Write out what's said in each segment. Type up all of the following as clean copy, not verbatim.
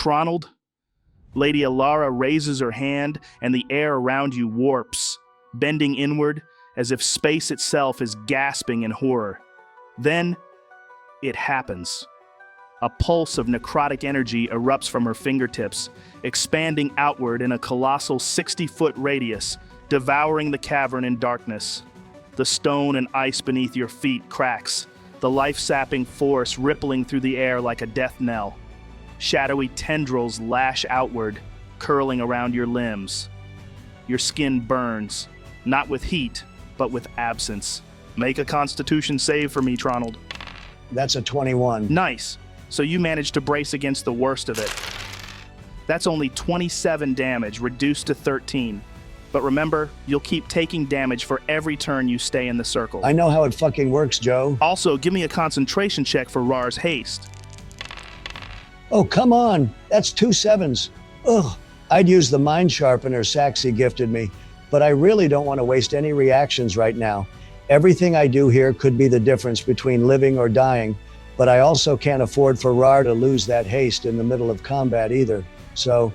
Tronald? Lady Alara raises her hand, and the air around you warps, bending inward as if space itself is gasping in horror. Then, it happens. A pulse of necrotic energy erupts from her fingertips, expanding outward in a colossal 60-foot radius, devouring the cavern in darkness. The stone and ice beneath your feet cracks, the life-sapping force rippling through the air like a death knell. Shadowy tendrils lash outward, curling around your limbs. Your skin burns, not with heat, but with absence. Make a Constitution save for me, Tronald. That's a 21. Nice. So you managed to brace against the worst of it. That's only 27 damage, reduced to 13. But remember, you'll keep taking damage for every turn you stay in the circle. I know how it fucking works, Joe. Also, give me a concentration check for Raarh's haste. Oh, come on. That's 2 7s. Ugh. I'd use the mind sharpener Saxy gifted me, but I really don't want to waste any reactions right now. Everything I do here could be the difference between living or dying, but I also can't afford for Raarh to lose that haste in the middle of combat either. So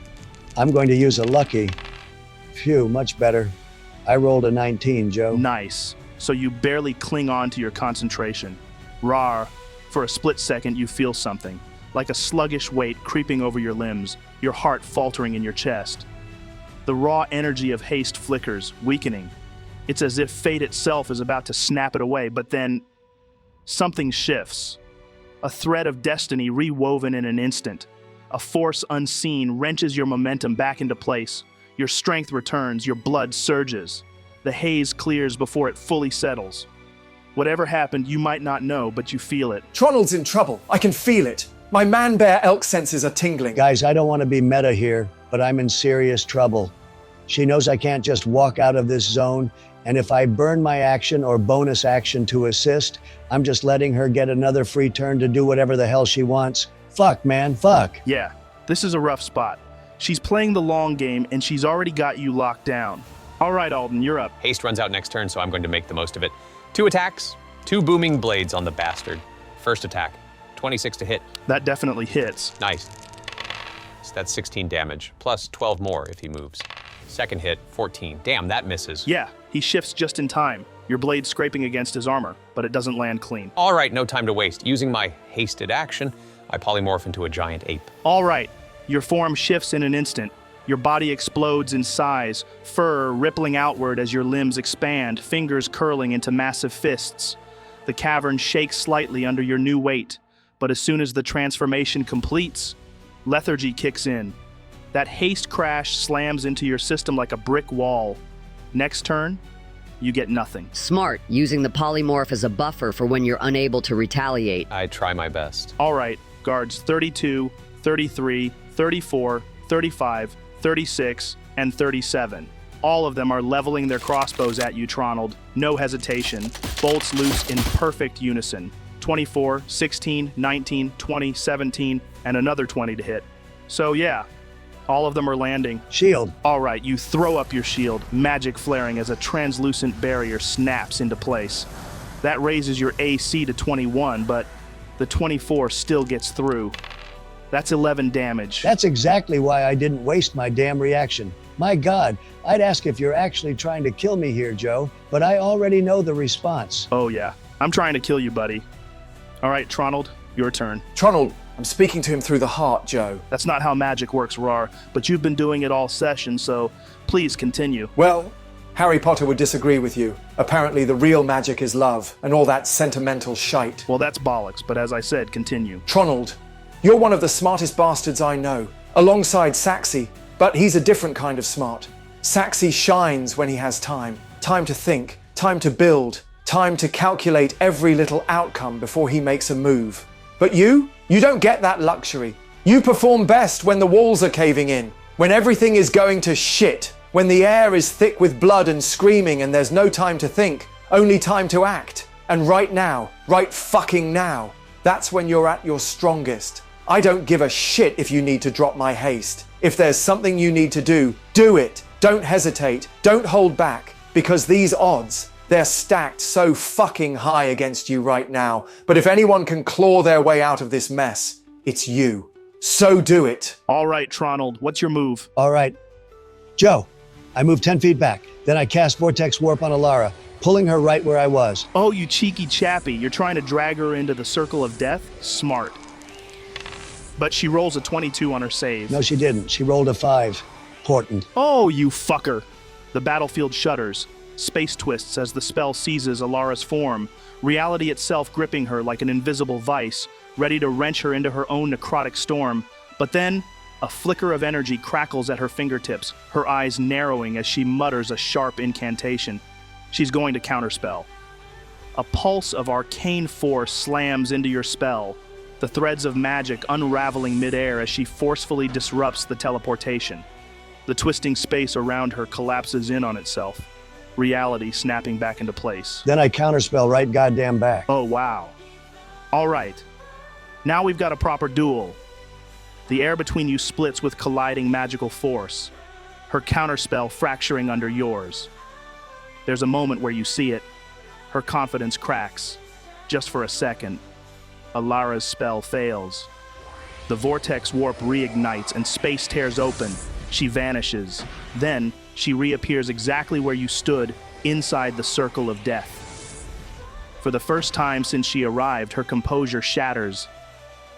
I'm going to use a lucky. Phew, much better. I rolled a 19, Joe. Nice. So you barely cling on to your concentration. Raarh, for a split second you feel something, like a sluggish weight creeping over your limbs, your heart faltering in your chest. The raw energy of haste flickers, weakening. It's as if fate itself is about to snap it away, but then something shifts. A thread of destiny rewoven in an instant. A force unseen wrenches your momentum back into place. Your strength returns, your blood surges. The haze clears before it fully settles. Whatever happened, you might not know, but you feel it. Tronald's in trouble. I can feel it. My man-bear elk senses are tingling. Guys, I don't want to be meta here, but I'm in serious trouble. She knows I can't just walk out of this zone, and if I burn my action or bonus action to assist, I'm just letting her get another free turn to do whatever the hell she wants. Fuck, man, fuck. Yeah, this is a rough spot. She's playing the long game, and she's already got you locked down. All right, Alden, you're up. Haste runs out next turn, so I'm going to make the most of it. 2 attacks, 2 booming blades on the bastard. First attack, 26 to hit. That definitely hits. Nice. So that's 16 damage, plus 12 more if he moves. Second hit, 14. Damn, that misses. Yeah, he shifts just in time. Your blade scraping against his armor, but it doesn't land clean. All right, no time to waste. Using my hasted action, I polymorph into a giant ape. All right, your form shifts in an instant. Your body explodes in size, fur rippling outward as your limbs expand, fingers curling into massive fists. The cavern shakes slightly under your new weight, but as soon as the transformation completes, lethargy kicks in. That haste crash slams into your system like a brick wall. Next turn, you get nothing. Smart, using the polymorph as a buffer for when you're unable to retaliate. I try my best. All right, guards 32, 33, 34, 35, 36, and 37. All of them are leveling their crossbows at you, Tronald. No hesitation. Bolts loose in perfect unison. 24, 16, 19, 20, 17, and another 20 to hit. So yeah, all of them are landing. Shield. All right, you throw up your shield, magic flaring as a translucent barrier snaps into place. That raises your AC to 21, but the 24 still gets through. That's 11 damage. That's exactly why I didn't waste my damn reaction. My God, I'd ask if you're actually trying to kill me here, Joe, but I already know the response. Oh yeah, I'm trying to kill you, buddy. All right, Tronald, your turn. Tronald, I'm speaking to him through the heart, Joe. That's not how magic works, Raarh, but you've been doing it all session, so please continue. Well, Harry Potter would disagree with you. Apparently the real magic is love, and all that sentimental shite. Well, that's bollocks, but as I said, continue. Tronald, you're one of the smartest bastards I know, alongside Saxy, but he's a different kind of smart. Saxy shines when he has time. Time to think, time to build, time to calculate every little outcome before he makes a move. But you don't get that luxury. You perform best when the walls are caving in, when everything is going to shit, when the air is thick with blood and screaming and there's no time to think, only time to act. And right now, right fucking now, that's when you're at your strongest. I don't give a shit if you need to drop my haste. If there's something you need to do it. Don't hesitate, don't hold back, because these odds, they're stacked so fucking high against you right now. But if anyone can claw their way out of this mess, it's you. So do it. All right, Tronald, what's your move? All right. Joe, I move 10 feet back. Then I cast Vortex Warp on Alara, pulling her right where I was. Oh, you cheeky chappy. You're trying to drag her into the circle of death? Smart. But she rolls a 22 on her save. No, she didn't. She rolled a 5. Important. Oh, you fucker. The battlefield shudders. Space twists as the spell seizes Alara's form, reality itself gripping her like an invisible vice, ready to wrench her into her own necrotic storm. But then, a flicker of energy crackles at her fingertips, her eyes narrowing as she mutters a sharp incantation. She's going to counterspell. A pulse of arcane force slams into your spell, the threads of magic unraveling midair as she forcefully disrupts the teleportation. The twisting space around her collapses in on itself, reality snapping back into place. Then I counterspell right goddamn back. Oh, wow. All right. Now we've got a proper duel. The air between you splits with colliding magical force, her counterspell fracturing under yours. There's a moment where you see it. Her confidence cracks. Just for a second, Alara's spell fails. The vortex warp reignites and space tears open. She vanishes. Then, she reappears exactly where you stood, inside the circle of death. For the first time since she arrived, her composure shatters.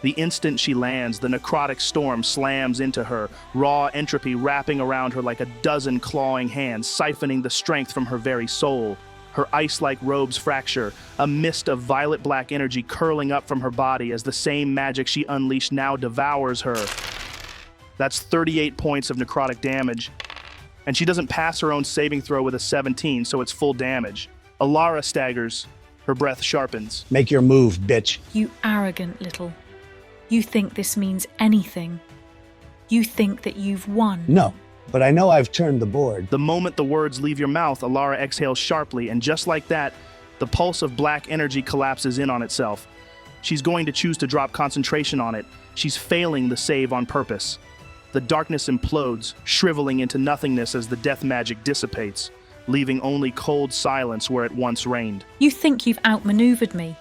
The instant she lands, the necrotic storm slams into her, raw entropy wrapping around her like a dozen clawing hands, siphoning the strength from her very soul. Her ice-like robes fracture, a mist of violet-black energy curling up from her body as the same magic she unleashed now devours her. That's 38 points of necrotic damage. And she doesn't pass her own saving throw with a 17, so it's full damage. Alara staggers. Her breath sharpens. Make your move, bitch. You arrogant little. You think this means anything. You think that you've won. No, but I know I've turned the board. The moment the words leave your mouth, Alara exhales sharply, and just like that, the pulse of black energy collapses in on itself. She's going to choose to drop concentration on it. She's failing the save on purpose. The darkness implodes, shriveling into nothingness as the death magic dissipates, leaving only cold silence where it once reigned. You think you've outmaneuvered me.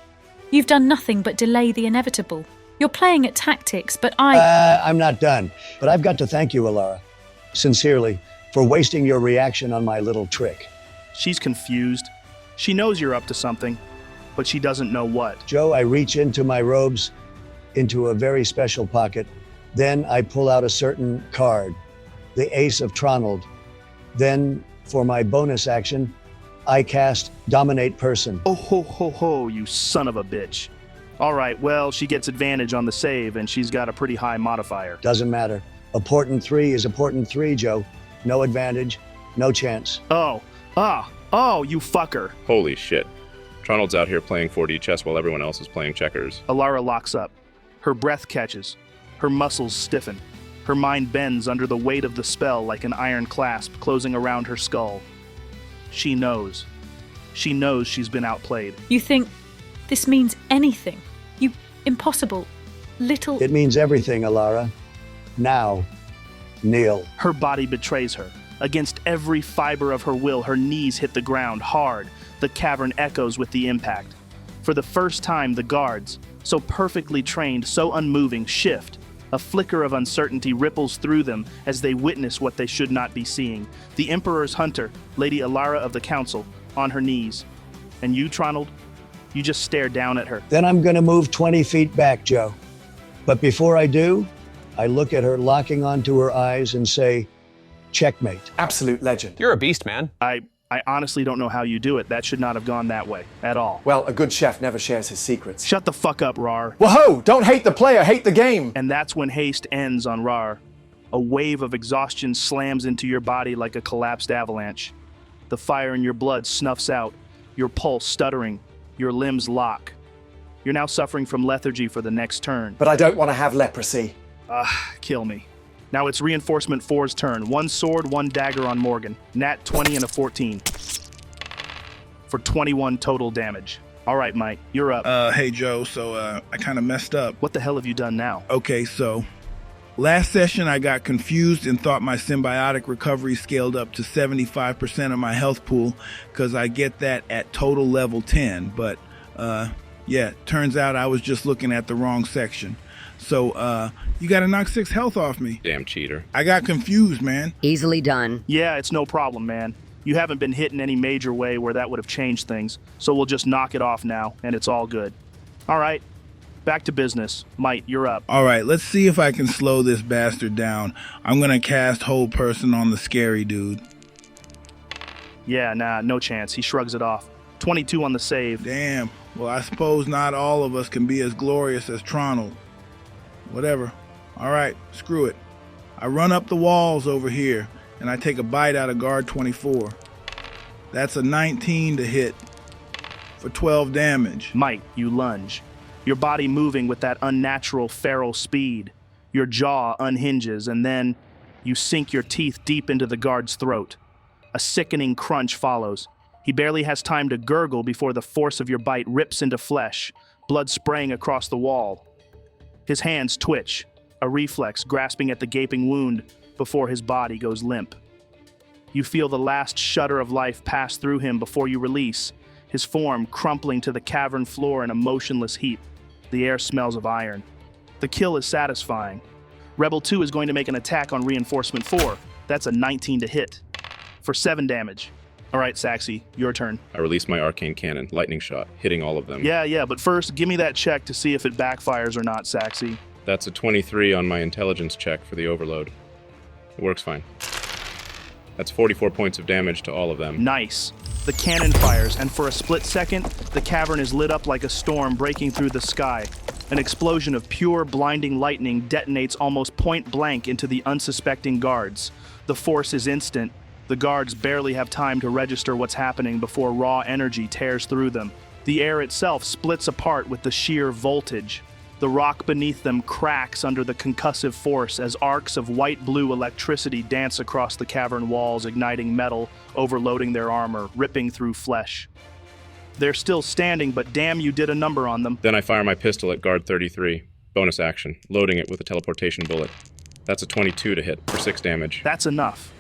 You've done nothing but delay the inevitable. You're playing at tactics, but I'm not done. But I've got to thank you, Alara, sincerely, for wasting your reaction on my little trick. She's confused. She knows you're up to something, but she doesn't know what. Joe, I reach into my robes, into a very special pocket. Then I pull out a certain card, the Ace of Tronald. Then, for my bonus action, I cast Dominate Person. Oh ho ho ho, you son of a bitch. All right, well, she gets advantage on the save, and she's got a pretty high modifier. Doesn't matter. A portent 3 is a portent 3, Joe. No advantage, no chance. Oh, you fucker. Holy shit. Tronald's out here playing 4D chess while everyone else is playing checkers. Alara locks up. Her breath catches. Her muscles stiffen. Her mind bends under the weight of the spell like an iron clasp closing around her skull. She knows. She knows she's been outplayed. You think this means anything? You impossible little... It means everything, Alara. Now, kneel. Her body betrays her. Against every fiber of her will, her knees hit the ground hard. The cavern echoes with the impact. For the first time, the guards, so perfectly trained, so unmoving, shift. A flicker of uncertainty ripples through them as they witness what they should not be seeing. The Emperor's hunter, Lady Alara of the Council, on her knees. And you, Tronald, you just stare down at her. Then I'm gonna move 20 feet back, Joe. But before I do, I look at her, locking onto her eyes, and say, checkmate. Absolute legend. You're a beast, man. I honestly don't know how you do it. That should not have gone that way, at all. Well, a good chef never shares his secrets. Shut the fuck up, Raarh. Whoa! Don't hate the player, hate the game! And that's when haste ends on Raarh. A wave of exhaustion slams into your body like a collapsed avalanche. The fire in your blood snuffs out, your pulse stuttering, your limbs lock. You're now suffering from lethargy for the next turn. But I don't want to have leprosy. Kill me. Now it's Reinforcement 4's turn. 1 sword, 1 dagger on Morgan. Nat 20 and a 14. For 21 total damage. All right, Mite, you're up. Hey, Joe, so I kind of messed up. What the hell have you done now? Okay, so last session I got confused and thought my symbiotic recovery scaled up to 75% of my health pool because I get that at total level 10. But, yeah, turns out I was just looking at the wrong section. So, you gotta knock 6 health off me. Damn cheater. I got confused, man. Easily done. Yeah, it's no problem, man. You haven't been hit in any major way where that would have changed things, so we'll just knock it off now, and it's all good. All right, back to business. Mite, you're up. All right, let's see if I can slow this bastard down. I'm gonna cast Hold Person on the scary dude. Yeah, nah, no chance. He shrugs it off. 22 on the save. Damn. Well, I suppose not all of us can be as glorious as Tronald. Whatever. All right, screw it. I run up the walls over here, and I take a bite out of guard 24. That's a 19 to hit for 12 damage. Mite, you lunge. Your body moving with that unnatural feral speed. Your jaw unhinges, and then you sink your teeth deep into the guard's throat. A sickening crunch follows. He barely has time to gurgle before the force of your bite rips into flesh, blood spraying across the wall. His hands twitch, a reflex grasping at the gaping wound before his body goes limp. You feel the last shudder of life pass through him before you release, his form crumpling to the cavern floor in a motionless heap. The air smells of iron. The kill is satisfying. Rebel 2 is going to make an attack on Reinforcement 4. That's a 19 to hit for 7 damage. All right, Saxy, your turn. I release my arcane cannon, lightning shot, hitting all of them. Yeah, but first, give me that check to see if it backfires or not, Saxy. That's a 23 on my intelligence check for the overload. It works fine. That's 44 points of damage to all of them. Nice. The cannon fires, and for a split second, the cavern is lit up like a storm breaking through the sky. An explosion of pure, blinding lightning detonates almost point blank into the unsuspecting guards. The force is instant. The guards barely have time to register what's happening before raw energy tears through them. The air itself splits apart with the sheer voltage. The rock beneath them cracks under the concussive force as arcs of white-blue electricity dance across the cavern walls, igniting metal, overloading their armor, ripping through flesh. They're still standing, but damn, you did a number on them. Then I fire my pistol at guard 33. Bonus action, loading it with a teleportation bullet. That's a 22 to hit for 6 damage. That's enough.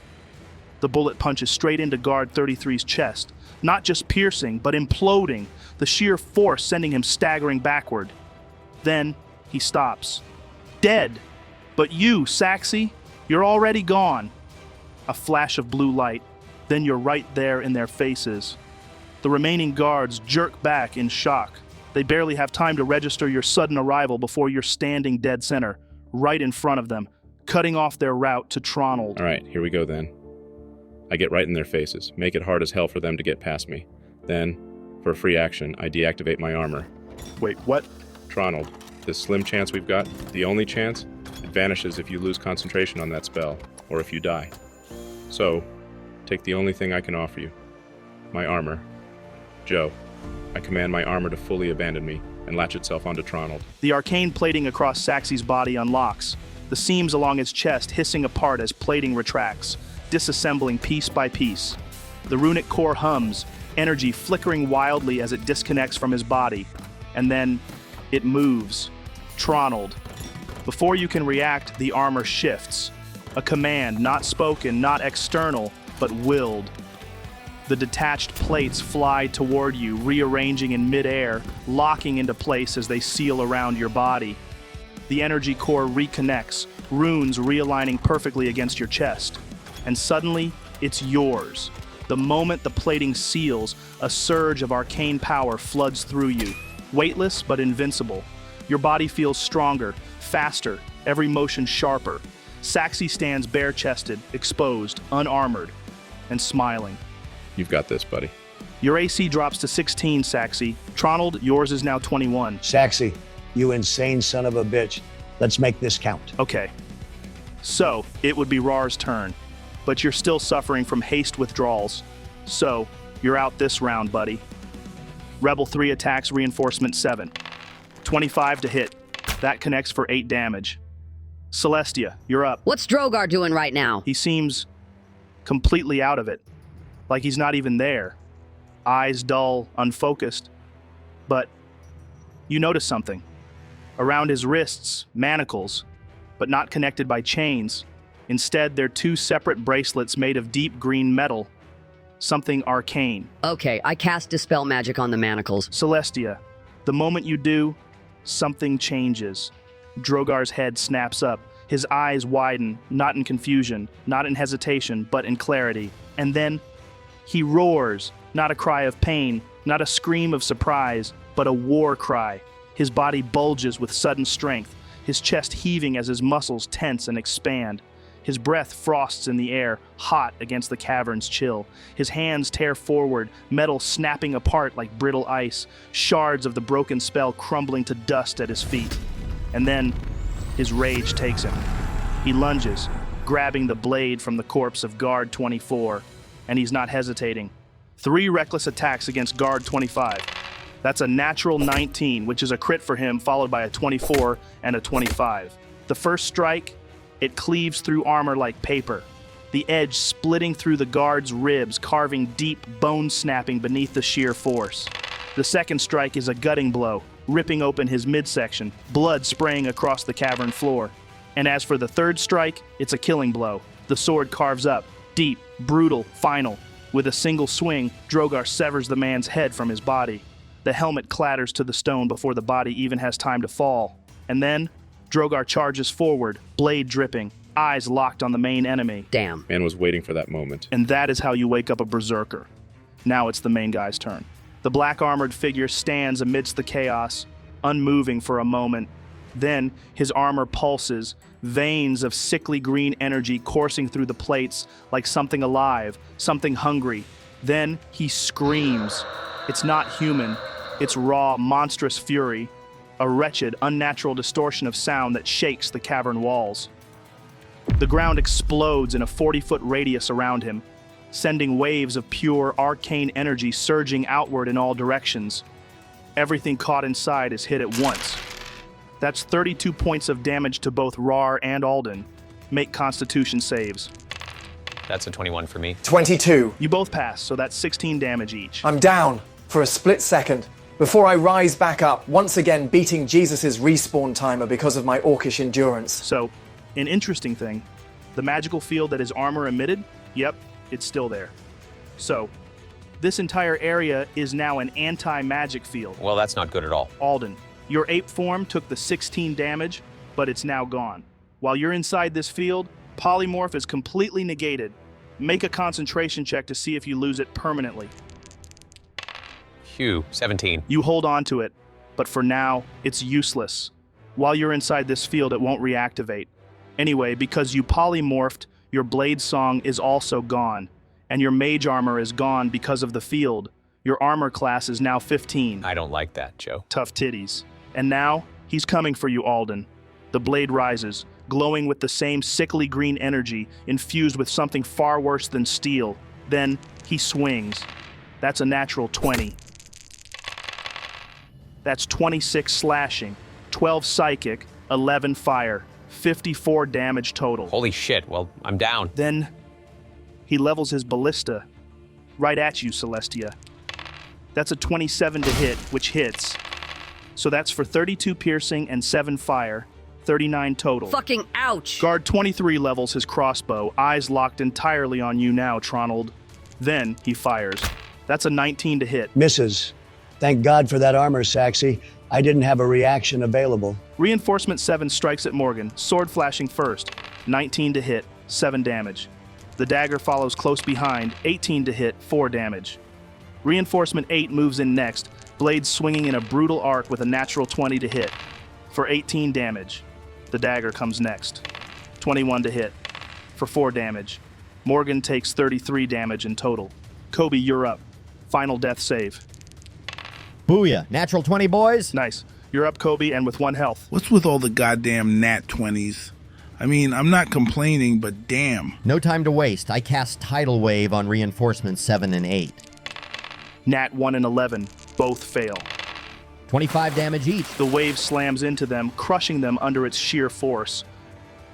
The bullet punches straight into guard 33's chest, not just piercing, but imploding, the sheer force sending him staggering backward. Then he stops. Dead. But you, Saxy, you're already gone. A flash of blue light, then you're right there in their faces. The remaining guards jerk back in shock. They barely have time to register your sudden arrival before you're standing dead center, right in front of them, cutting off their route to Tronald. All right, here we go then. I get right in their faces, make it hard as hell for them to get past me. Then, for a free action, I deactivate my armor. Wait, what? Tronald, this slim chance we've got, the only chance, it vanishes if you lose concentration on that spell, or if you die. So, take the only thing I can offer you. My armor. Joe, I command my armor to fully abandon me and latch itself onto Tronald. The arcane plating across Saxy's body unlocks, the seams along his chest hissing apart as plating retracts, disassembling piece by piece. The runic core hums, energy flickering wildly as it disconnects from his body. And then, it moves. Tronald. Before you can react, the armor shifts. A command, not spoken, not external, but willed. The detached plates fly toward you, rearranging in midair, locking into place as they seal around your body. The energy core reconnects, runes realigning perfectly against your chest. And suddenly, it's yours. The moment the plating seals, a surge of arcane power floods through you. Weightless but invincible. Your body feels stronger, faster, every motion sharper. Saxy stands bare-chested, exposed, unarmored, and smiling. You've got this, buddy. Your AC drops to 16, Saxy. Tronald, yours is now 21. Saxy, you insane son of a bitch. Let's make this count. Okay. So, it would be Raarh's turn. But you're still suffering from haste withdrawals. So, you're out this round, buddy. Rebel 3 attacks Reinforcement 7. 25 to hit. That connects for 8 damage. Celestia, you're up. What's Drogar doing right now? He seems completely out of it. Like he's not even there. Eyes dull, unfocused. But you notice something. Around his wrists, manacles, but not connected by chains. Instead, they're 2 separate bracelets made of deep green metal. Something arcane. Okay, I cast Dispel Magic on the manacles. Celestia, the moment you do, something changes. Drogar's head snaps up. His eyes widen, not in confusion, not in hesitation, but in clarity. And then he roars, not a cry of pain, not a scream of surprise, but a war cry. His body bulges with sudden strength, his chest heaving as his muscles tense and expand. His breath frosts in the air, hot against the cavern's chill. His hands tear forward, metal snapping apart like brittle ice, shards of the broken spell crumbling to dust at his feet. And then his rage takes him. He lunges, grabbing the blade from the corpse of Guard 24, and he's not hesitating. 3 reckless attacks against Guard 25. That's a natural 19, which is a crit for him, followed by a 24 and a 25. The first strike, it cleaves through armor like paper, the edge splitting through the guard's ribs, carving deep bone snapping beneath the sheer force. The second strike is a gutting blow, ripping open his midsection, blood spraying across the cavern floor. And as for the third strike, it's a killing blow. The sword carves up, deep, brutal, final. With a single swing, Drogar severs the man's head from his body. The helmet clatters to the stone before the body even has time to fall. And then, Drogar charges forward, blade dripping, eyes locked on the main enemy. Damn. Man was waiting for that moment. And that is how you wake up a berserker. Now it's the main guy's turn. The black-armored figure stands amidst the chaos, unmoving for a moment. Then his armor pulses, veins of sickly green energy coursing through the plates like something alive, something hungry. Then he screams. It's not human. It's raw, monstrous fury. A wretched, unnatural distortion of sound that shakes the cavern walls. The ground explodes in a 40-foot radius around him, sending waves of pure, arcane energy surging outward in all directions. Everything caught inside is hit at once. That's 32 points of damage to both Raarh and Alden. Make Constitution saves. That's a 21 for me. 22. You both pass, so that's 16 damage each. I'm down for a split second before I rise back up, once again beating Jesus' respawn timer because of my orcish endurance. So, an interesting thing, the magical field that his armor emitted, yep, it's still there. So, this entire area is now an anti-magic field. Well, that's not good at all. Alden, your ape form took the 16 damage, but it's now gone. While you're inside this field, polymorph is completely negated. Make a concentration check to see if you lose it permanently. Phew, 17. You hold on to it, but for now, it's useless. While you're inside this field, it won't reactivate. Anyway, because you polymorphed, your blade song is also gone, and your mage armor is gone because of the field. Your armor class is now 15. I don't like that, Joe. Tough titties. And now, he's coming for you, Alden. The blade rises, glowing with the same sickly green energy, infused with something far worse than steel. Then, he swings. That's a natural 20. That's 26 slashing, 12 psychic, 11 fire, 54 damage total. Holy shit, well, I'm down. Then he levels his ballista right at you, Celestia. That's a 27 to hit, which hits. So that's for 32 piercing and 7 fire, 39 total. Fucking ouch! Guard 23 levels his crossbow, eyes locked entirely on you now, Tronald. Then he fires. That's a 19 to hit. Misses. Thank God for that armor, Saxy. I didn't have a reaction available. Reinforcement 7 strikes at Morgan, sword flashing first, 19 to hit, 7 damage. The dagger follows close behind, 18 to hit, 4 damage. Reinforcement 8 moves in next, blade swinging in a brutal arc with a natural 20 to hit, for 18 damage. The dagger comes next, 21 to hit, for 4 damage. Morgan takes 33 damage in total. Kobe, you're up. Final death save. Booyah. Natural 20, boys. Nice. You're up, Kobe, and with 1 health. What's with all the goddamn nat 20s? I mean, I'm not complaining, but damn. No time to waste. I cast Tidal Wave on reinforcements 7 and 8. Nat 1 and 11, both fail. 25 damage each. The wave slams into them, crushing them under its sheer force.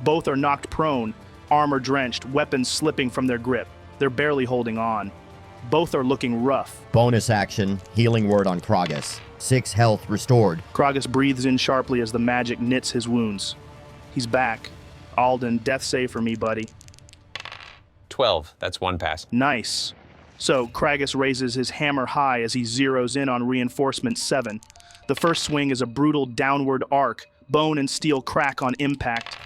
Both are knocked prone, armor drenched, weapons slipping from their grip. They're barely holding on. Both are looking rough. Bonus action, healing word on Kragus. 6 health restored. Kragus breathes in sharply as the magic knits his wounds. He's back. Alden, death save for me, buddy. 12, that's 1 pass. Nice. So, Kragus raises his hammer high as he zeroes in on reinforcement 7. The first swing is a brutal downward arc, Bone and steel crack on impact.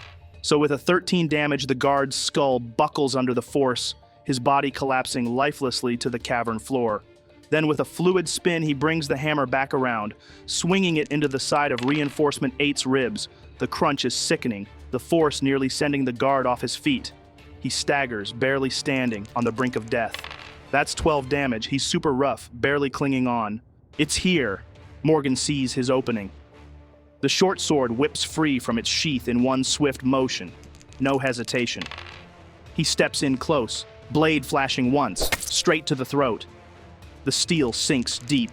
So with a 13 damage, the guard's skull buckles under the force, his body collapsing lifelessly to the cavern floor. Then with a fluid spin, he brings the hammer back around, swinging it into the side of Reinforcement 8's ribs. The crunch is sickening, the force nearly sending the guard off his feet. He staggers, barely standing, on the brink of death. That's 12 damage. He's super rough, barely clinging on. It's here. Morgan sees his opening. The short sword whips free from its sheath in one swift motion. No hesitation. He steps in close, blade flashing once, straight to the throat. The steel sinks deep.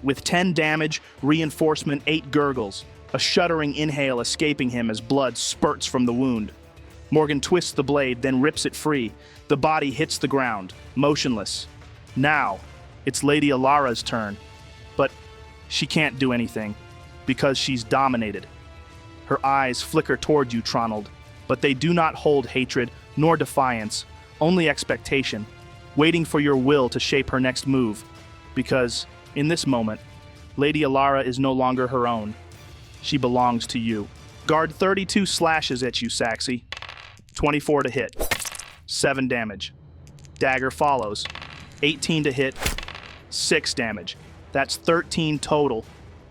With 10 damage, Reinforcement 8 gurgles, a shuddering inhale escaping him as blood spurts from the wound. Morgan twists the blade, then rips it free. The body hits the ground, motionless. Now, it's Lady Alara's turn. But she can't do anything, because she's dominated. Her eyes flicker toward you, Tronald, but they do not hold hatred nor defiance, only expectation, waiting for your will to shape her next move. Because, in this moment, Lady Alara is no longer her own. She belongs to you. Guard 32 slashes at you, Saxy. 24 to hit. 7 damage. Dagger follows. 18 to hit. 6 damage. That's 13 total.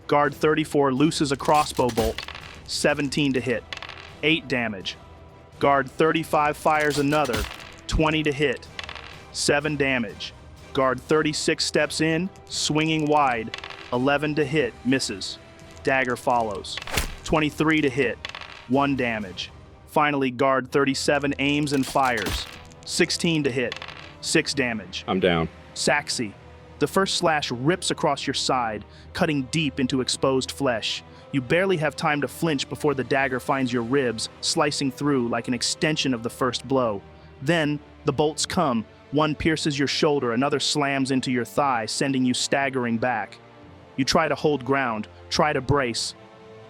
Guard 34 looses a crossbow bolt. 17 to hit. 8 damage. Guard 35 fires another. 20 to hit. 7 damage. Guard 36 steps in, swinging wide. 11 to hit, misses. Dagger follows. 23 to hit. 1 damage. Finally, Guard 37 aims and fires. 16 to hit. 6 damage. I'm down. Saxy. The first slash rips across your side, cutting deep into exposed flesh. You barely have time to flinch before the dagger finds your ribs, slicing through like an extension of the first blow. Then, the bolts come. One pierces your shoulder, another slams into your thigh, sending you staggering back. You try to hold ground, try to brace.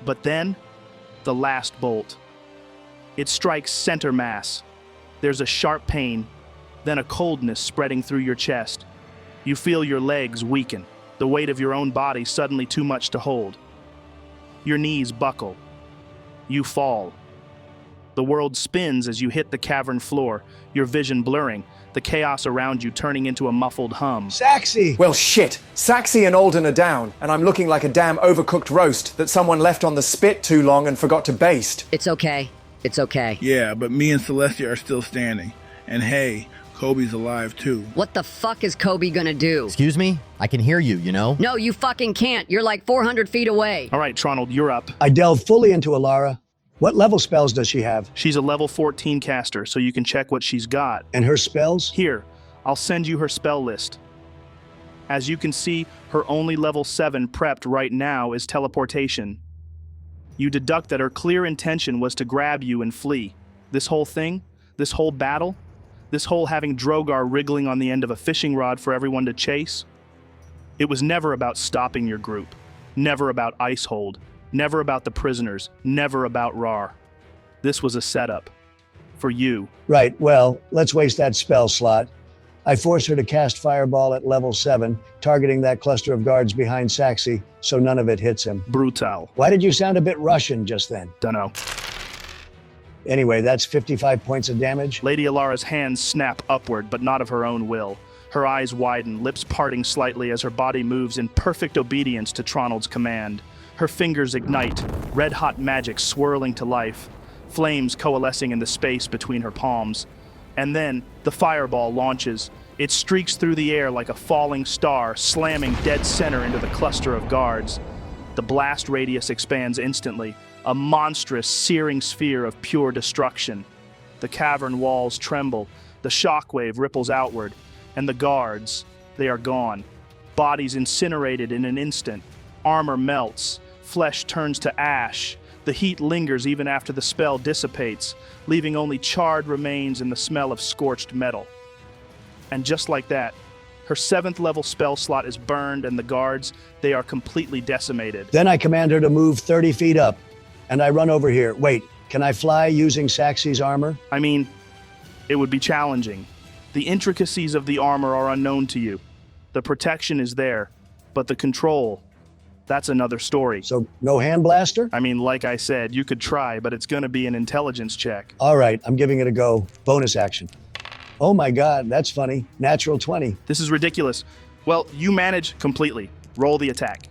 But then, the last bolt. It strikes center mass. There's a sharp pain, then a coldness spreading through your chest. You feel your legs weaken, the weight of your own body suddenly too much to hold. Your knees buckle. You fall. The world spins as you hit the cavern floor, your vision blurring, the chaos around you turning into a muffled hum. Saxy! Well, shit. Saxy and Alden are down, and I'm looking like a damn overcooked roast that someone left on the spit too long and forgot to baste. It's okay. It's okay. Yeah, but me and Celestia are still standing. And hey, Kobe's alive too. What the fuck is Kobe gonna do? Excuse me? I can hear you, you know? No, you fucking can't. You're like 400 feet away. All right, Tronald, you're up. I delve fully into Alara. What level spells does she have? She's a level 14 caster, so you can check what she's got. And her spells? Here, I'll send you her spell list. As you can see, her only level 7 prepped right now is teleportation. You deduct that her clear intention was to grab you and flee. This whole thing, this whole battle, this whole having Drogar wriggling on the end of a fishing rod for everyone to chase, it was never about stopping your group, never about Icehold, never about the prisoners, never about Raarh. This was a setup. For you. Right, well, let's waste that spell slot. I force her to cast Fireball at level 7, targeting that cluster of guards behind Saxy, so none of it hits him. Brutal. Why did you sound a bit Russian just then? Dunno. Anyway, that's 55 points of damage. Lady Alara's hands snap upward, but not of her own will. Her eyes widen, lips parting slightly as her body moves in perfect obedience to Tronald's command. Her fingers ignite, red-hot magic swirling to life, flames coalescing in the space between her palms. And then, the fireball launches. It streaks through the air like a falling star, slamming dead center into the cluster of guards. The blast radius expands instantly, a monstrous, searing sphere of pure destruction. The cavern walls tremble, the shockwave ripples outward, and the guards, they are gone. Bodies incinerated in an instant. Armor melts, flesh turns to ash. The heat lingers even after the spell dissipates, leaving only charred remains and the smell of scorched metal. And just like that, her 7th level spell slot is burned, and the guards, they are completely decimated. Then I command her to move 30 feet up, and I run over here. Wait, can I fly using Saxy's armor? I mean, it would be challenging. The intricacies of the armor are unknown to you. The protection is there, but the control, That's another story. So no hand blaster? I mean, like I said, you could try, but it's gonna be an intelligence check. All right, I'm giving it a go. Bonus action. Oh my God, that's funny. Natural 20. This is ridiculous. Well, you manage completely. Roll the attack.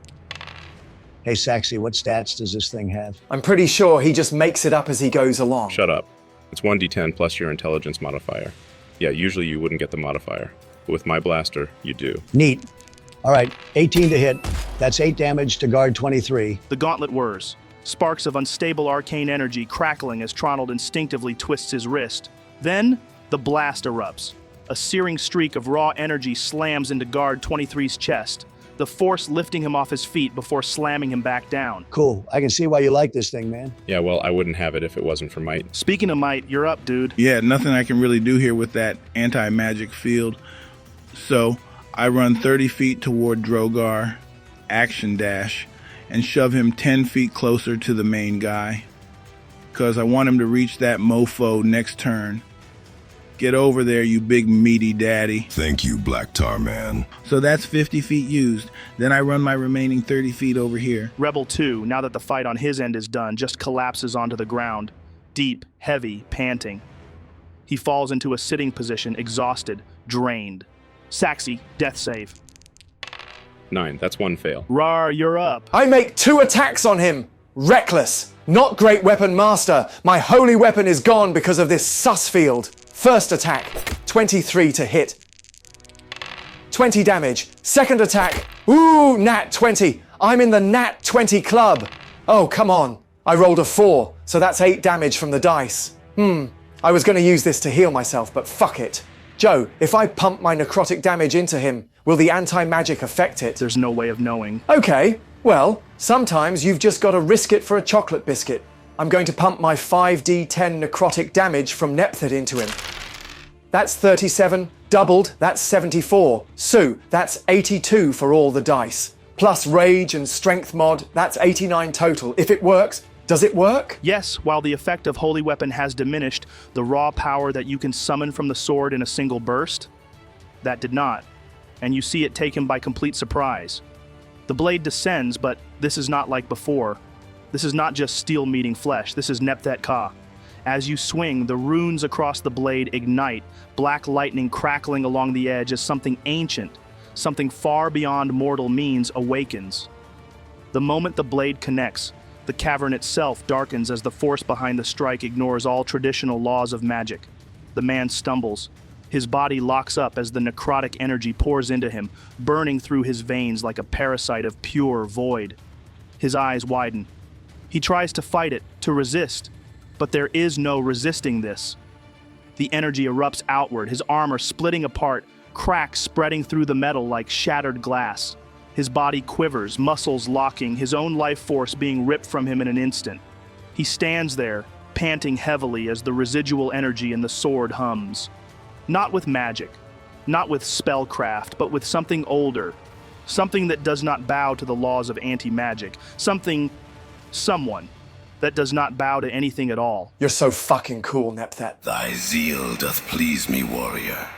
Hey, Saxy, what stats does this thing have? I'm pretty sure he just makes it up as he goes along. Shut up. It's 1d10 plus your intelligence modifier. Yeah, usually you wouldn't get the modifier, but with my blaster, you do. Neat. All right, 18 to hit. That's 8 damage to guard 23. The gauntlet whirs. Sparks of unstable arcane energy crackling as Tronald instinctively twists his wrist. Then, the blast erupts. A searing streak of raw energy slams into guard 23's chest, the force lifting him off his feet before slamming him back down. Cool. I can see why you like this thing, man. Yeah, well, I wouldn't have it if it wasn't for Mite. Speaking of Mite, you're up, dude. Yeah, nothing I can really do here with that anti-magic field. So I run 30 feet toward Drogar, action dash, and shove him 10 feet closer to the main guy, because I want him to reach that mofo next turn. Get over there, you big meaty daddy. Thank you, Black Tar Man. So that's 50 feet used. Then I run my remaining 30 feet over here. Rebel 2, now that the fight on his end is done, just collapses onto the ground. Deep, heavy, panting. He falls into a sitting position, exhausted, drained. Saxy, death save. 9, that's 1 fail. Raarh, you're up. I make 2 attacks on him. Reckless. Not great weapon master. My holy weapon is gone because of this sus field. First attack, 23 to hit. 20 damage. Second attack, ooh, nat 20. I'm in the nat 20 club. Oh, come on. I rolled a 4, so that's 8 damage from the dice. I was going to use this to heal myself, but fuck it. Joe, if I pump my necrotic damage into him, will the anti-magic affect it? There's no way of knowing. Okay, well, sometimes you've just got to risk it for a chocolate biscuit. I'm going to pump my 5d10 necrotic damage from Nephthid into him. That's 37, doubled, that's 74. Sue, that's 82 for all the dice. Plus rage and strength mod, that's 89 total. If it works, does it work? Yes, while the effect of Holy Weapon has diminished, the raw power that you can summon from the sword in a single burst, that did not. And you see it take him by complete surprise. The blade descends, but this is not like before. This is not just steel meeting flesh, this is Nepthet Ka. As you swing, the runes across the blade ignite, black lightning crackling along the edge as something ancient, something far beyond mortal means, awakens. The moment the blade connects, the cavern itself darkens as the force behind the strike ignores all traditional laws of magic. The man stumbles. His body locks up as the necrotic energy pours into him, burning through his veins like a parasite of pure void. His eyes widen. He tries to fight it, to resist, but there is no resisting this. The energy erupts outward, his armor splitting apart, cracks spreading through the metal like shattered glass. His body quivers, muscles locking, his own life force being ripped from him in an instant. He stands there, panting heavily as the residual energy in the sword hums. Not with magic, not with spellcraft, but with something older. Something that does not bow to the laws of anti-magic. Someone that does not bow to anything at all. You're so fucking cool, Nepthet. Thy zeal doth please me, warrior.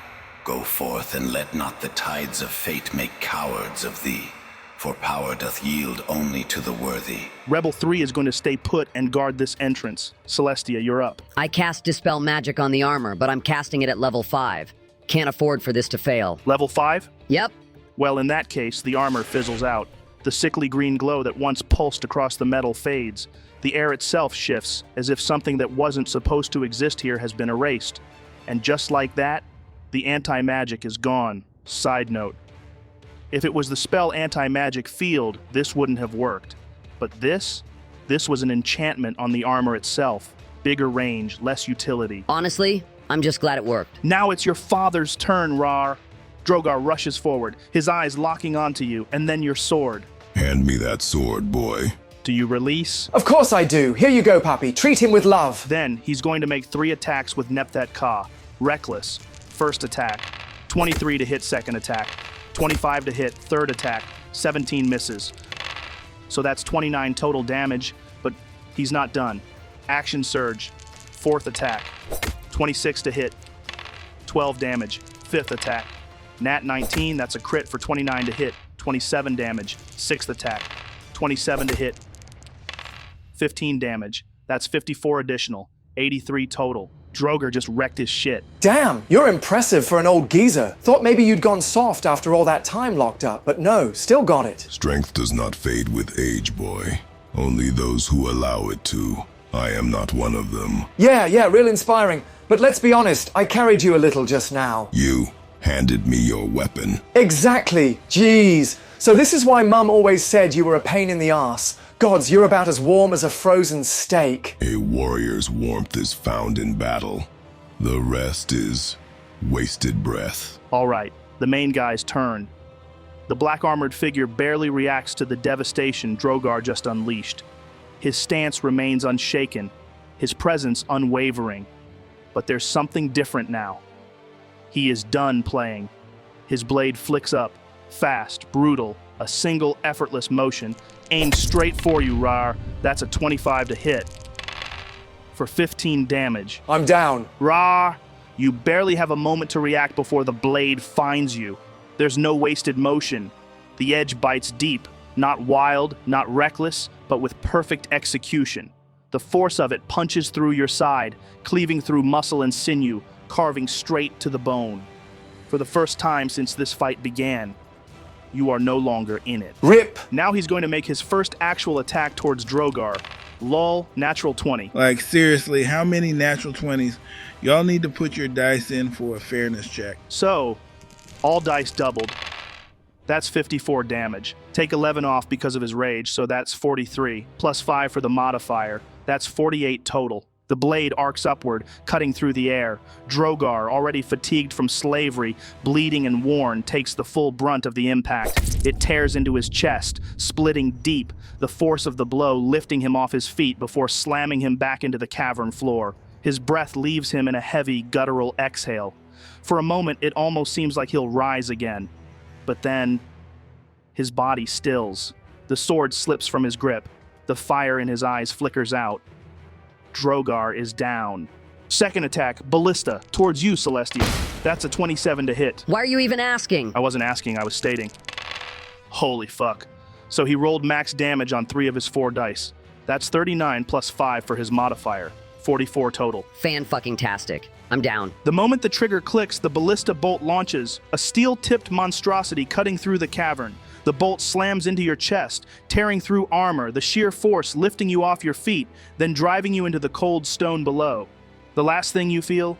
Go forth and let not the tides of fate make cowards of thee, for power doth yield only to the worthy. Rebel 3 is going to stay put and guard this entrance. Celestia, you're up. I cast Dispel Magic on the armor, but I'm casting it at level 5. Can't afford for this to fail. Level 5? Yep. Well, in that case, the armor fizzles out. The sickly green glow that once pulsed across the metal fades. The air itself shifts, as if something that wasn't supposed to exist here has been erased. And just like that, the anti-magic is gone. Side note. If it was the spell anti-magic field, this wouldn't have worked. But this was an enchantment on the armor itself. Bigger range, less utility. Honestly, I'm just glad it worked. Now it's your father's turn, Raarh. Drogar rushes forward, his eyes locking onto you, and then your sword. Hand me that sword, boy. Do you release? Of course I do. Here you go, Papi. Treat him with love. Then he's going to make 3 attacks with Nepthet Ka. Reckless. First attack. 23 to hit second attack. 25 to hit third attack. 17 misses. So that's 29 total damage, but he's not done. Action surge. Fourth attack. 26 to hit. 12 damage. Fifth attack. Nat 19, that's a crit for 29 to hit. 27 damage. Sixth attack. 27 to hit. 15 damage. That's 54 additional. 83 total. Droger just wrecked his shit. Damn, you're impressive for an old geezer. Thought maybe you'd gone soft after all that time locked up, but no, still got it. Strength does not fade with age, boy. Only those who allow it to. I am not one of them. Yeah, real inspiring. But let's be honest, I carried you a little just now. You handed me your weapon. Exactly. Jeez. So this is why Mum always said you were a pain in the ass. Gods, you're about as warm as a frozen steak. A warrior's warmth is found in battle. The rest is wasted breath. All right, the main guy's turn. The black armored figure barely reacts to the devastation Drogar just unleashed. His stance remains unshaken, his presence unwavering. But there's something different now. He is done playing. His blade flicks up, fast, brutal, a single effortless motion, aimed straight for you, Raarh. That's a 25 to hit. For 15 damage. I'm down. Raarh, you barely have a moment to react before the blade finds you. There's no wasted motion. The edge bites deep, not wild, not reckless, but with perfect execution. The force of it punches through your side, cleaving through muscle and sinew, carving straight to the bone. For the first time since this fight began, you are no longer in it. Rip! Now he's going to make his first actual attack towards Drogar. Lol, natural 20. Like, seriously, how many natural 20s? Y'all need to put your dice in for a fairness check. So, all dice doubled. That's 54 damage. Take 11 off because of his rage, so that's 43. Plus 5 for the modifier. That's 48 total. The blade arcs upward, cutting through the air. Drogar, already fatigued from slavery, bleeding and worn, takes the full brunt of the impact. It tears into his chest, splitting deep, the force of the blow lifting him off his feet before slamming him back into the cavern floor. His breath leaves him in a heavy, guttural exhale. For a moment, it almost seems like he'll rise again. But then, his body stills. The sword slips from his grip. The fire in his eyes flickers out. Drogar is down. Second attack, Ballista, towards you, Celestia. That's a 27 to hit. Why are you even asking? I wasn't asking, I was stating. Holy fuck. So he rolled max damage on 3 of his 4 dice. That's 39 plus 5 for his modifier. 44 total. Fan-fucking-tastic. I'm down. The moment the trigger clicks, the ballista bolt launches, a steel-tipped monstrosity cutting through the cavern. The bolt slams into your chest, tearing through armor, the sheer force lifting you off your feet, then driving you into the cold stone below. The last thing you feel?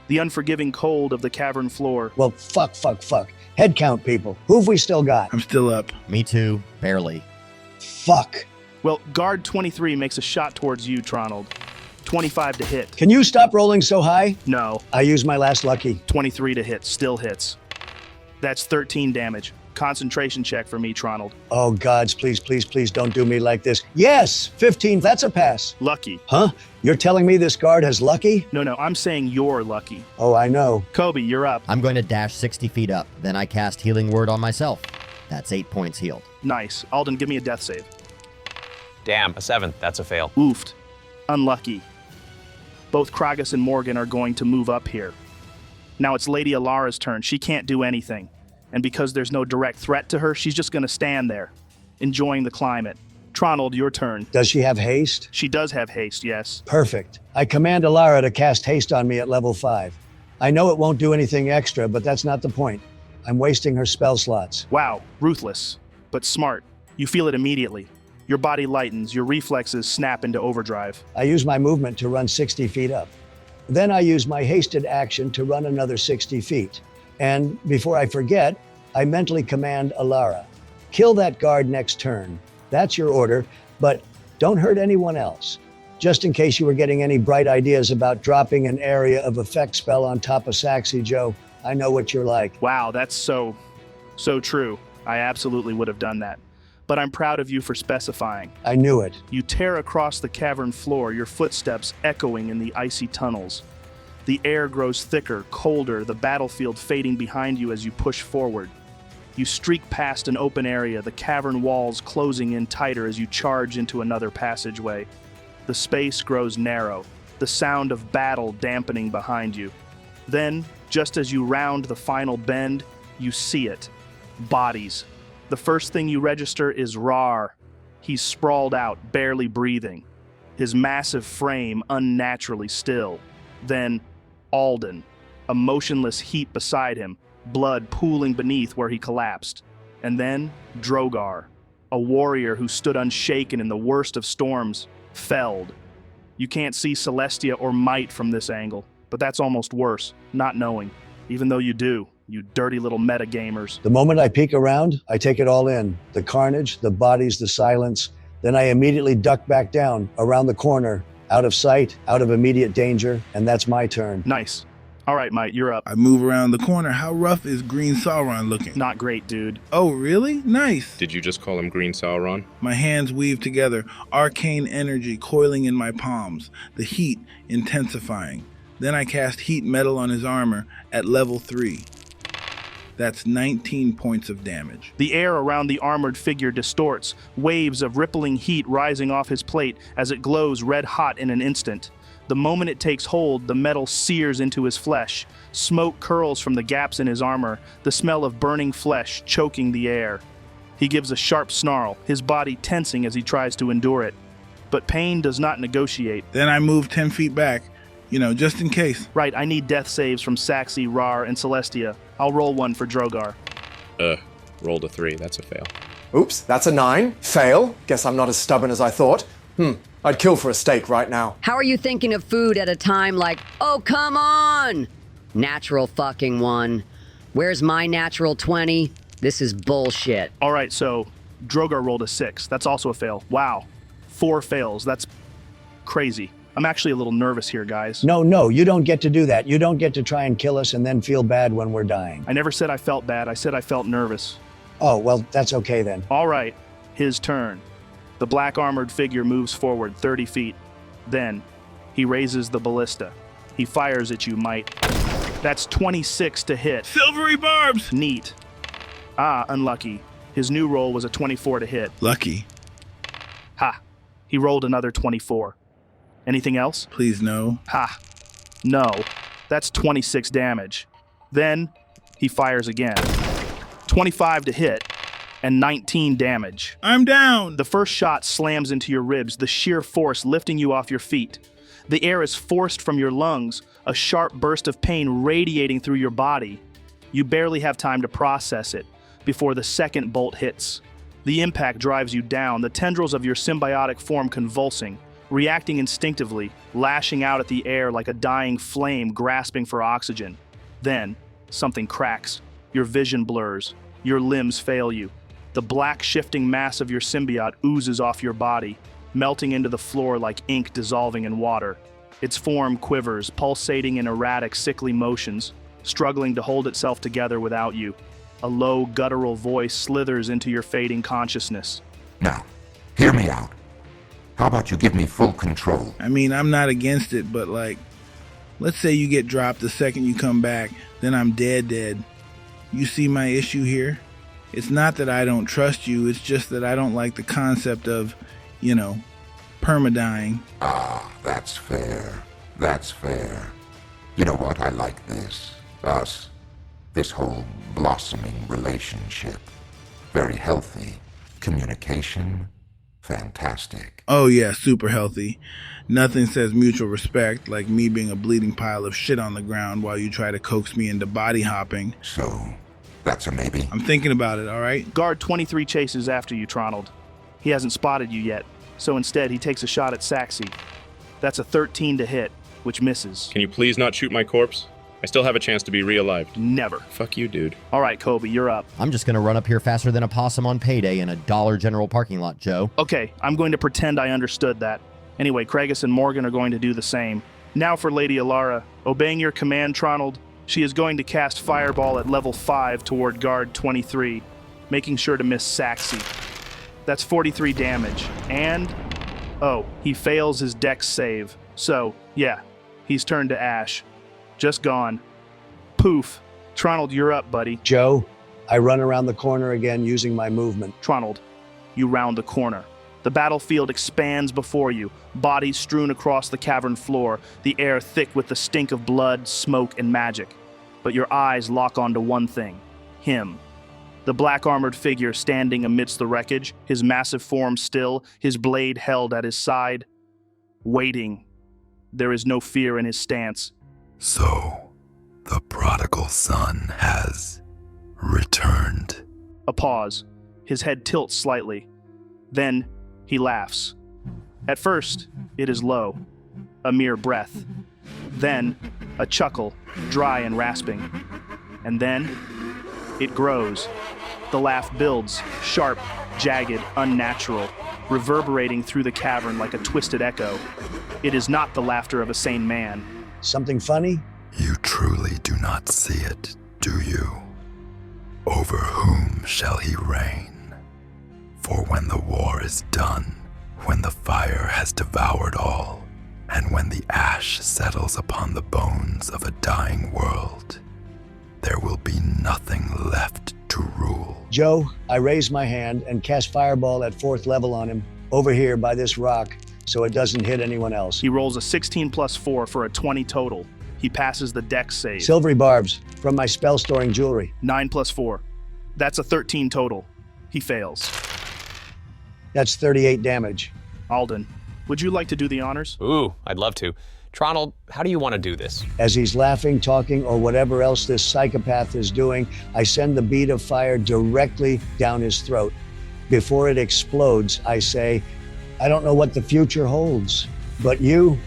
The unforgiving cold of the cavern floor. Well, fuck. Head count, people. Who have we still got? I'm still up. Me too, barely. Fuck. Well, guard 23 makes a shot towards you, Tronald. 25 to hit. Can you stop rolling so high? No. I used my last lucky. 23 to hit, still hits. That's 13 damage. Concentration check for me, Tronald. Oh, gods, please don't do me like this. Yes, 15, that's a pass. Lucky. Huh? You're telling me this guard has lucky? No, I'm saying you're lucky. Oh, I know. Kobe, you're up. I'm going to dash 60 feet up. Then I cast Healing Word on myself. That's 8 points healed. Nice. Alden, give me a death save. Damn, a 7. That's a fail. Oofed. Unlucky. Both Kragas and Morgan are going to move up here. Now it's Lady Alara's turn. She can't do anything. And because there's no direct threat to her, she's just going to stand there, enjoying the climate. Tronald, your turn. Does she have haste? She does have haste, yes. Perfect. I command Alara to cast haste on me at level 5. I know it won't do anything extra, but that's not the point. I'm wasting her spell slots. Wow, ruthless, but smart. You feel it immediately. Your body lightens, your reflexes snap into overdrive. I use my movement to run 60 feet up. Then I use my hasted action to run another 60 feet. And before I forget, I mentally command Alara, kill that guard next turn. That's your order, but don't hurt anyone else. Just in case you were getting any bright ideas about dropping an area of effect spell on top of Saxy, Joe, I know what you're like. Wow, that's so true. I absolutely would have done that. But I'm proud of you for specifying. I knew it. You tear across the cavern floor, your footsteps echoing in the icy tunnels. The air grows thicker, colder, the battlefield fading behind you as you push forward. You streak past an open area, the cavern walls closing in tighter as you charge into another passageway. The space grows narrow, the sound of battle dampening behind you. Then, just as you round the final bend, you see it. Bodies. The first thing you register is Raarh. He's sprawled out, barely breathing, his massive frame unnaturally still. Then, Alden, a motionless heap beside him, blood pooling beneath where he collapsed. And then, Drogar, a warrior who stood unshaken in the worst of storms, felled. You can't see Celestia or Mite from this angle, but that's almost worse, not knowing, even though you do, you dirty little metagamers. The moment I peek around, I take it all in. The carnage, the bodies, the silence. Then I immediately duck back down, around the corner, out of sight, out of immediate danger, and that's my turn. Nice. All right, Mite, you're up. I move around the corner. How rough is Green Sauron looking? Not great, dude. Oh, really? Nice. Did you just call him Green Sauron? My hands weave together, arcane energy coiling in my palms, the heat intensifying. Then I cast heat metal on his armor at level 3. That's 19 points of damage. The air around the armored figure distorts, waves of rippling heat rising off his plate as it glows red hot in an instant. The moment it takes hold, the metal sears into his flesh. Smoke curls from the gaps in his armor, the smell of burning flesh choking the air. He gives a sharp snarl, his body tensing as he tries to endure it. But pain does not negotiate. Then I move 10 feet back, just in case. Right, I need death saves from Saxy, Raarh, and Celestia. I'll roll one for Drogar. Rolled a 3. That's a fail. Oops, that's a 9. Fail. Guess I'm not as stubborn as I thought. I'd kill for a steak right now. How are you thinking of food at a time like, oh, come on? Natural fucking one. Where's my natural 20? This is bullshit. All right, so Drogar rolled a 6. That's also a fail. Wow. 4 fails. That's crazy. I'm actually a little nervous here, guys. No, you don't get to do that. You don't get to try and kill us and then feel bad when we're dying. I never said I felt bad. I said I felt nervous. Oh, well, that's okay then. All right, his turn. The black armored figure moves forward 30 feet. Then, he raises the ballista. He fires at you, Mite. That's 26 to hit. Silvery barbs! Neat. Ah, unlucky. His new roll was a 24 to hit. Lucky. Ha. He rolled another 24. Anything else? Please no. Ha. No. That's 26 damage. Then, he fires again. 25 to hit. And 19 damage. I'm down! The first shot slams into your ribs, the sheer force lifting you off your feet. The air is forced from your lungs, a sharp burst of pain radiating through your body. You barely have time to process it before the second bolt hits. The impact drives you down, the tendrils of your symbiotic form convulsing, reacting instinctively, lashing out at the air like a dying flame grasping for oxygen. Then, something cracks. Your vision blurs. Your limbs fail you. The black shifting mass of your symbiote oozes off your body, melting into the floor like ink dissolving in water. Its form quivers, pulsating in erratic, sickly motions, struggling to hold itself together without you. A low, guttural voice slithers into your fading consciousness. Now, hear me out. How about you give me full control? I mean, I'm not against it, but let's say you get dropped the second you come back, then I'm dead. You see my issue here? It's not that I don't trust you, it's just that I don't like the concept of, permadying. Ah, that's fair. That's fair. You know what? I like this. Us. This whole blossoming relationship. Very healthy. Communication. Fantastic. Oh yeah, super healthy. Nothing says mutual respect like me being a bleeding pile of shit on the ground while you try to coax me into body hopping. So, that's a maybe. I'm thinking about it, all right? Guard 23 chases after you, Tronald. He hasn't spotted you yet, so instead he takes a shot at Saxy. That's a 13 to hit, which misses. Can you please not shoot my corpse? I still have a chance to be re-alived. Never. Fuck you, dude. All right, Kobe, you're up. I'm just gonna run up here faster than a possum on payday in a Dollar General parking lot, Joe. Okay, I'm going to pretend I understood that. Anyway, Craigus and Morgan are going to do the same. Now for Lady Alara. Obeying your command, Tronald, she is going to cast Fireball at level 5 toward Guard 23, making sure to miss Saxy. That's 43 damage. And, he fails his dex save. So, yeah, he's turned to ash. Just gone. Poof. Tronald, you're up, buddy. Joe, I run around the corner again using my movement. Tronald, you round the corner. The battlefield expands before you, bodies strewn across the cavern floor, the air thick with the stink of blood, smoke, and magic. But your eyes lock onto one thing. Him. The black armored figure standing amidst the wreckage, his massive form still, his blade held at his side, waiting. There is no fear in his stance. So, the prodigal son has returned. A pause. His head tilts slightly. Then he laughs. At first, it is low, a mere breath. Then, a chuckle, dry and rasping. And then, it grows. The laugh builds, sharp, jagged, unnatural, reverberating through the cavern like a twisted echo. It is not the laughter of a sane man. Something funny? You truly do not see it, do you? Over whom shall he reign? For when the war is done, when the fire has devoured all, and when the ash settles upon the bones of a dying world, there will be nothing left to rule. Joe, I raise my hand and cast Fireball at 4th level on him, over here by this rock, so it doesn't hit anyone else. He rolls a 16 plus 4 for a 20 total. He passes the dex save. Silvery barbs from my spell-storing jewelry. 9 plus 4. That's a 13 total. He fails. That's 38 damage. Alden, would you like to do the honors? Ooh, I'd love to. Tronald, how do you want to do this? As he's laughing, talking, or whatever else this psychopath is doing, I send the bead of fire directly down his throat. Before it explodes, I say, I don't know what the future holds, but you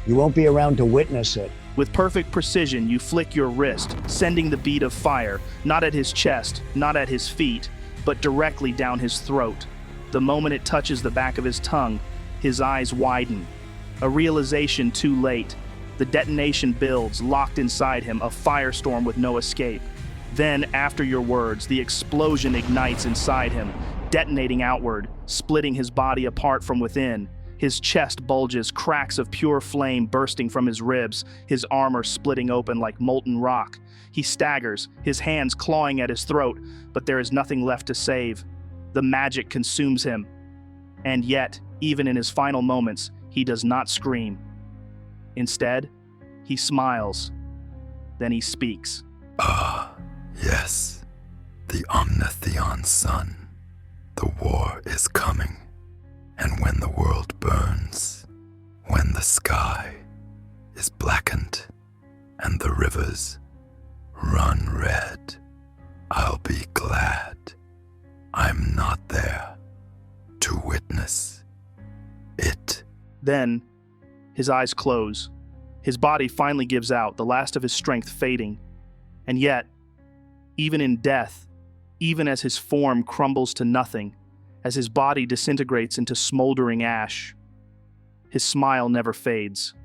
won't be around to witness it. With perfect precision, you flick your wrist, sending the bead of fire, not at his chest, not at his feet, but directly down his throat. The moment it touches the back of his tongue, his eyes widen. A realization too late. The detonation builds, locked inside him, a firestorm with no escape. Then, after your words, the explosion ignites inside him, detonating outward, splitting his body apart from within. His chest bulges, cracks of pure flame bursting from his ribs, his armor splitting open like molten rock. He staggers, his hands clawing at his throat, but there is nothing left to save. The magic consumes him. And yet, even in his final moments, he does not scream. Instead, he smiles. Then he speaks. Ah, yes. The Omnitheon son. The war is coming. And when the world burns, when the sky is blackened and the rivers run red, I'll be glad I'm not there to witness it. Then, his eyes close. His body finally gives out, the last of his strength fading. And yet, even in death, even as his form crumbles to nothing, as his body disintegrates into smoldering ash, his smile never fades.